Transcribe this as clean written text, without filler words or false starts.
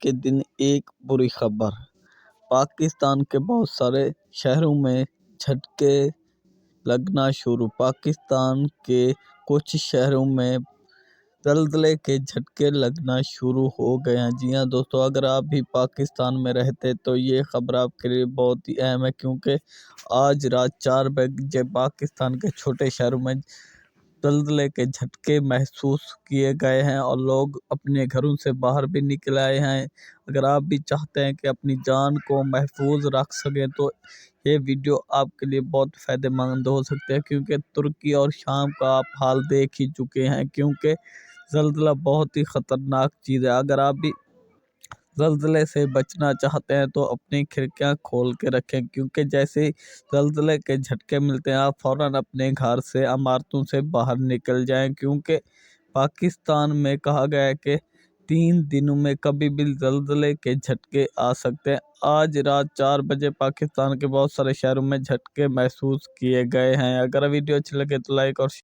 کے دن ایک بری خبر۔ پاکستان کے بہت سارے شہروں میں جھٹکے لگنا شروع۔ پاکستان کے کچھ شہروں میں زلزلے کے جھٹکے لگنا شروع ہو گئے ہیں۔ جی ہاں دوستو، اگر آپ بھی پاکستان میں رہتے تو یہ خبر آپ کے لیے بہت ہی اہم ہے، کیونکہ آج رات 4 بجے پاکستان کے چھوٹے شہروں میں زلزلے کے جھٹکے محسوس کیے گئے ہیں اور لوگ اپنے گھروں سے باہر بھی نکل آئے ہیں۔ اگر آپ بھی چاہتے ہیں کہ اپنی جان کو محفوظ رکھ سکیں تو یہ ویڈیو آپ کے لیے بہت فائدہ مند ہو سکتے ہیں، کیونکہ ترکی اور شام کا آپ حال دیکھ ہی چکے ہیں، کیونکہ زلزلہ بہت ہی خطرناک چیز ہے۔ اگر آپ بھی زلزلے سے بچنا چاہتے ہیں تو اپنی کھڑکیاں کھول کے رکھیں، کیونکہ جیسے ہی زلزلے کے جھٹکے ملتے ہیں آپ فوراً اپنے گھر سے، عمارتوں سے باہر نکل جائیں، کیونکہ پاکستان میں کہا گیا ہے کہ 3 دنوں میں کبھی بھی زلزلے کے جھٹکے آ سکتے ہیں۔ آج رات 4 بجے پاکستان کے بہت سارے شہروں میں جھٹکے محسوس کیے گئے ہیں۔ اگر ویڈیو اچھی لگے تو لائک اور